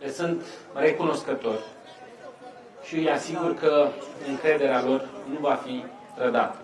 Le sunt recunoscători și îi asigur că încrederea lor nu va fi trădată.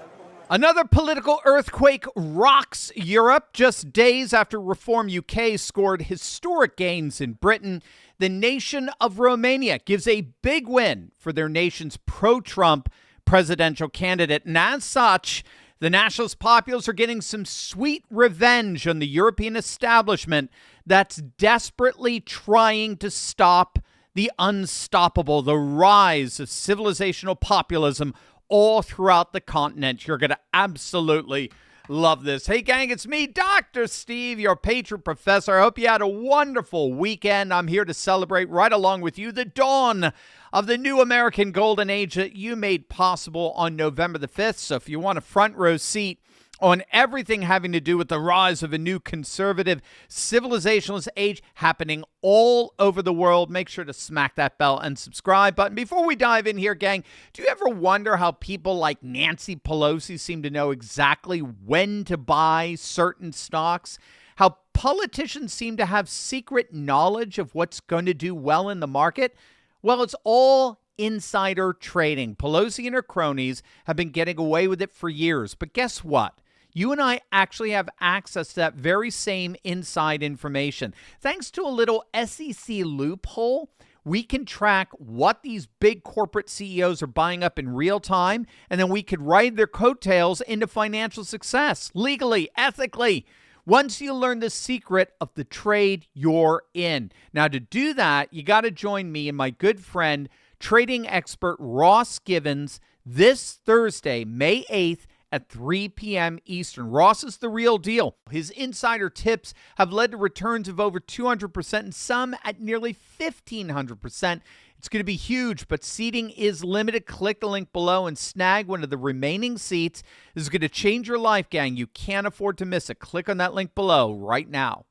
Another political earthquake rocks Europe. Just days after Reform UK scored historic gains in Britain, the nation of Romania gives a big win for their nation's pro-Trump presidential candidate. And as such, the Nationalist Populists are getting some sweet revenge on the European establishment that's desperately trying to stop the unstoppable, the rise of civilizational populism all throughout the continent. You're going to absolutely love this. Hey, gang, it's me, Dr. Steve, your patron professor. I hope you had a wonderful weekend. I'm here to celebrate right along with you the dawn of the new American golden age that you made possible on November the 5th. So if you want a front row seat on everything having to do with the rise of a new conservative civilizationalist age happening all over the world, make sure to smack that bell and subscribe button. Before we dive in here, gang, do you ever wonder how people like Nancy Pelosi seem to know exactly when to buy certain stocks? How politicians seem to have secret knowledge of what's going to do well in the market? Well, it's all insider trading. Pelosi and her cronies have been getting away with it for years. But guess what? You and I actually have access to that very same inside information. Thanks to a little SEC loophole, we can track what these big corporate CEOs are buying up in real time, and then we could ride their coattails into financial success, legally, ethically, once you learn the secret of the trade you're in. Now, to do that, you got to join me and my good friend, trading expert Ross Givens, this Thursday, May 8th, at 3 p.m. Eastern. Ross is the real deal. His insider tips have led to returns of over 200% and some at nearly 1,500%. It's going to be huge, but seating is limited. Click the link below and snag one of the remaining seats. This is going to change your life, gang. You can't afford to miss it. Click on that link below right now.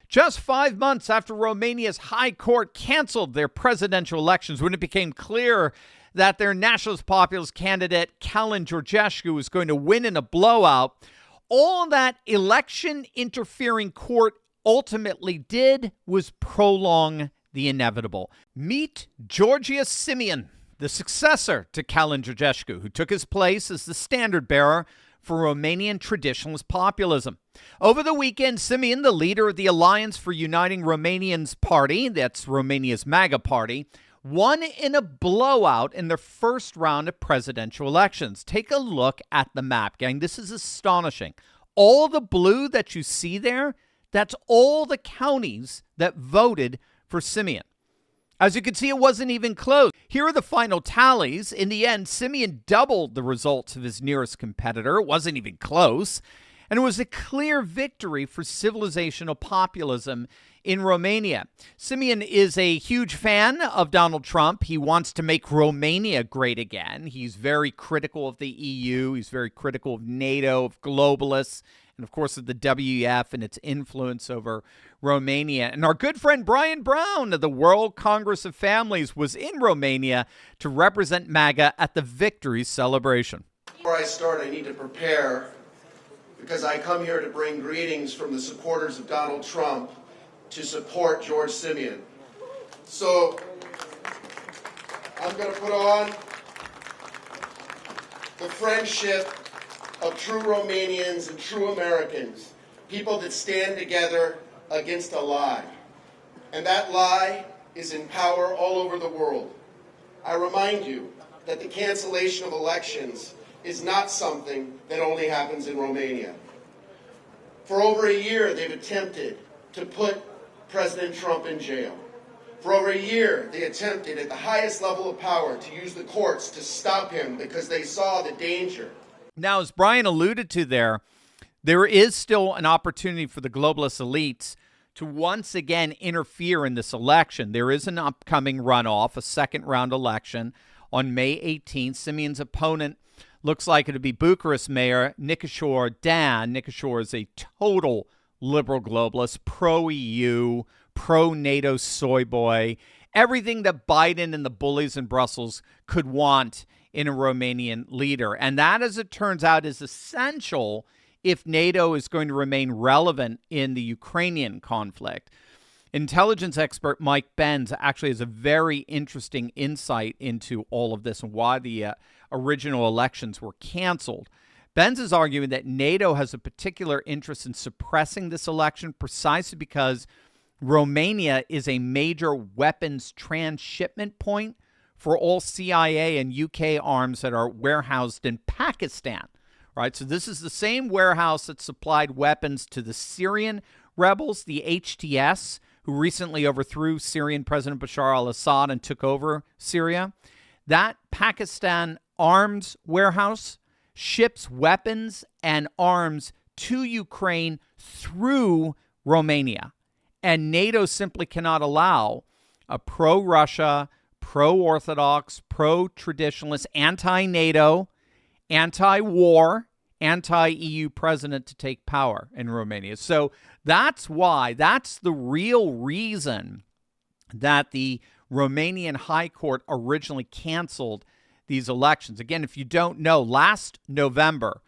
Just 5 months after Romania's High Court canceled their presidential elections, when it became clear that their Nationalist Populist candidate, Calin Georgescu, was going to win in a blowout, all that election-interfering court ultimately did was prolong the inevitable. Meet Georgios Simeon, the successor to Calin Georgescu, who took his place as the standard-bearer for Romanian traditionalist populism. Over the weekend, Simeon, the leader of the Alliance for Uniting Romanians party, that's Romania's MAGA party, won in a blowout in their first round of presidential elections. Take a look at the map, gang. This is astonishing. All the blue that you see there, that's all the counties that voted for Simeon. As you can see, it wasn't even close. Here are the final tallies. In the end, Simeon doubled the results of his nearest competitor. It wasn't even close. And it was a clear victory for civilizational populism in Romania. Simeon is a huge fan of Donald Trump. He wants to make Romania great again. He's very critical of the EU. He's very critical of NATO, of globalists, and of course of the WEF and its influence over Romania. And our good friend Brian Brown of the World Congress of Families was in Romania to represent MAGA at the victory celebration. Before I start, I need to prepare because I come here to bring greetings from the supporters of Donald Trump to support George Simeon. So I'm going to put on the friendship of true Romanians and true Americans, people that stand together against a lie. And that lie is in power all over the world. I remind you that the cancellation of elections is not something that only happens in Romania. For over a year, they've attempted to put President Trump in jail. For over a year, they attempted at the highest level of power to use the courts to stop him because they saw the danger. Now, as Brian alluded to there is still an opportunity for the globalist elites to once again interfere in this election. There is an upcoming runoff, a second-round election on May 18th. Simeon's opponent looks like it'll be Bucharest Mayor Nicolae Dan. Nicolae is a total liberal globalist, pro-EU, pro-NATO soy boy, everything that Biden and the bullies in Brussels could want in a Romanian leader. And that, as it turns out, is essential if NATO is going to remain relevant in the Ukrainian conflict. Intelligence expert Mike Benz actually has a very interesting insight into all of this and why the original elections were canceled. Benz is arguing that NATO has a particular interest in suppressing this election precisely because Romania is a major weapons transshipment point for all CIA and UK arms that are warehoused in Pakistan. Right? So this is the same warehouse that supplied weapons to the Syrian rebels, the HTS, who recently overthrew Syrian President Bashar al-Assad and took over Syria. That Pakistan arms warehouse ships weapons and arms to Ukraine through Romania. And NATO simply cannot allow a pro-Russia, pro-Orthodox, pro-traditionalist, anti-NATO, anti-war, anti-EU president to take power in Romania. So that's the real reason that the Romanian High Court originally canceled these elections. Again, if you don't know, last November,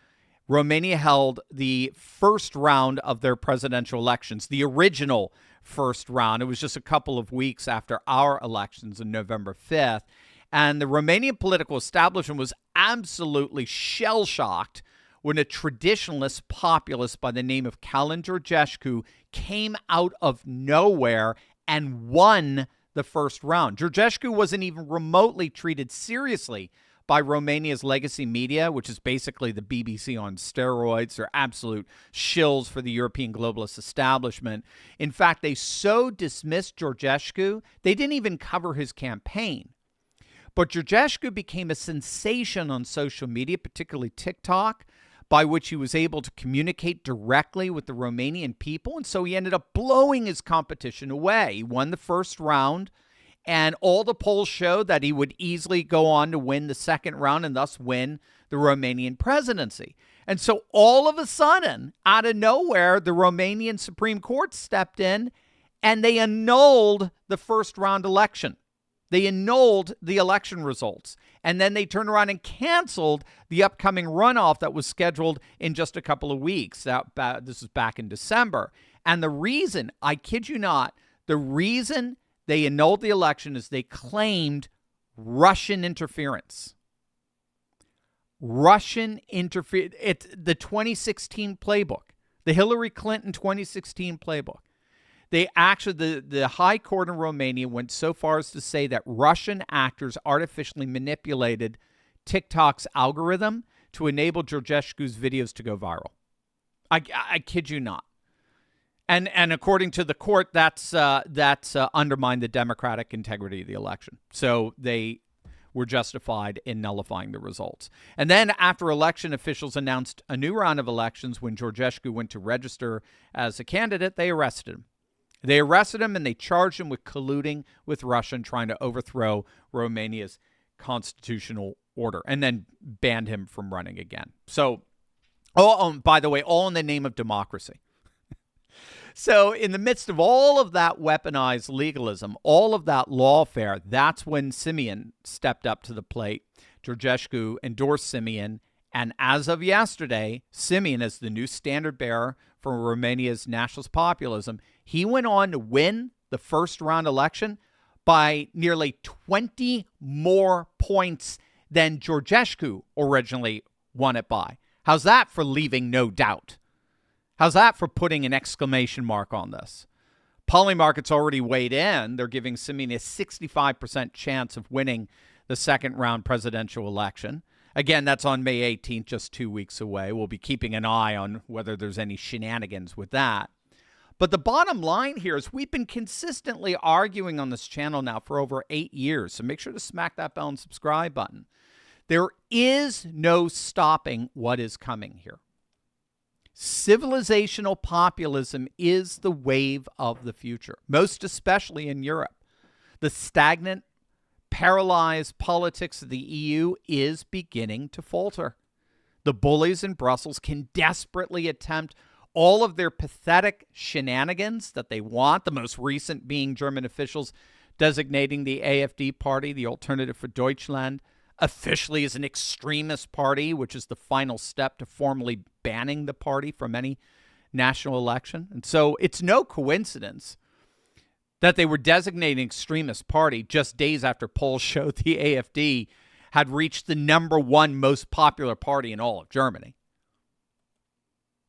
Romania held the first round of their presidential elections, the original first round. It was just a couple of weeks after our elections on November 5th. And the Romanian political establishment was absolutely shell-shocked when a traditionalist populist by the name of Calin Georgescu came out of nowhere and won the first round. Georgescu wasn't even remotely treated seriously by Romania's legacy media, which is basically the BBC on steroids. They're absolute shills for the European globalist establishment. In fact, they so dismissed Georgescu, they didn't even cover his campaign. But Georgescu became a sensation on social media, particularly TikTok, by which he was able to communicate directly with the Romanian people. And so he ended up blowing his competition away. He won the first round, and all the polls showed that he would easily go on to win the second round and thus win the Romanian presidency. And so all of a sudden, out of nowhere, the Romanian Supreme Court stepped in and they annulled the first round election. They annulled the election results, and then they turned around and canceled the upcoming runoff that was scheduled in just a couple of weeks. This is back in December. And the reason, I kid you not, the reason they annulled the election is they claimed Russian interference. Russian interference. It's the 2016 playbook, the Hillary Clinton 2016 playbook. They actually, the High Court in Romania went so far as to say that Russian actors artificially manipulated TikTok's algorithm to enable Georgescu's videos to go viral. I kid you not. And according to the court, that's undermined the democratic integrity of the election. So they were justified in nullifying the results. And then after election officials announced a new round of elections, when Georgescu went to register as a candidate, they arrested him. They arrested him and they charged him with colluding with Russia and trying to overthrow Romania's constitutional order, and then banned him from running again. So, by the way, all in the name of democracy. So in the midst of all of that weaponized legalism, all of that lawfare, that's when Simeon stepped up to the plate. Georgescu endorsed Simeon, and as of yesterday, Simeon is the new standard bearer for Romania's nationalist populism. He went on to win the first round election by nearly 20 more points than Georgescu originally won it by. How's that for leaving no doubt? How's that for putting an exclamation mark on this? Polymarket's already weighed in. They're giving Simeon a 65% chance of winning the second round presidential election. Again, that's on May 18th, just 2 weeks away. We'll be keeping an eye on whether there's any shenanigans with that. But the bottom line here is we've been consistently arguing on this channel now for over 8 years. So make sure to smack that bell and subscribe button. There is no stopping what is coming here. Civilizational populism is the wave of the future, most especially in Europe. The stagnant, paralyzed politics of the EU is beginning to falter. The bullies in Brussels can desperately attempt all of their pathetic shenanigans that they want, the most recent being German officials designating the AfD party, the Alternative for Deutschland, officially as an extremist party, which is the final step to formally banning the party from any national election. And so it's no coincidence that they were designating extremist party just days after polls showed the AfD had reached the #1 most popular party in all of Germany.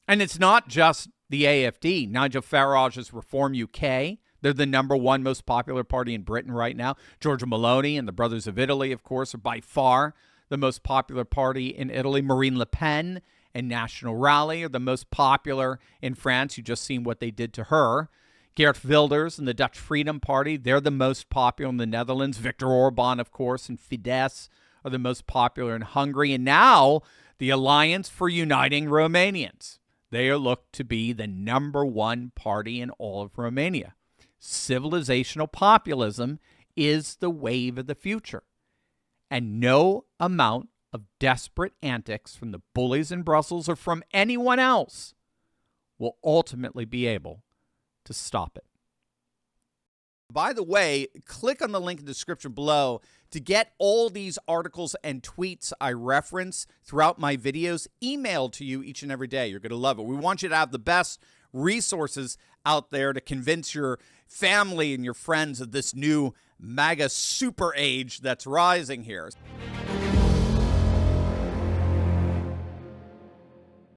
And it's not just the AfD. Nigel Farage's Reform UK, they're the #1 most popular party in Britain right now. Giorgia Meloni and the Brothers of Italy, of course, are by far the most popular party in Italy. Marine Le Pen and National Rally are the most popular in France. You've just seen what they did to her. Geert Wilders and the Dutch Freedom Party, they're the most popular in the Netherlands. Viktor Orban, of course, and Fidesz are the most popular in Hungary. And now the Alliance for Uniting Romanians. They are looked to be the #1 party in all of Romania. Civilizational populism is the wave of the future. And no amount of desperate antics from the bullies in Brussels or from anyone else will ultimately be able to stop it. By the way, click on the link in the description below to get all these articles and tweets I reference throughout my videos emailed to you each and every day. You're going to love it. We want you to have the best resources out there to convince your family and your friends of this new MAGA super age that's rising here.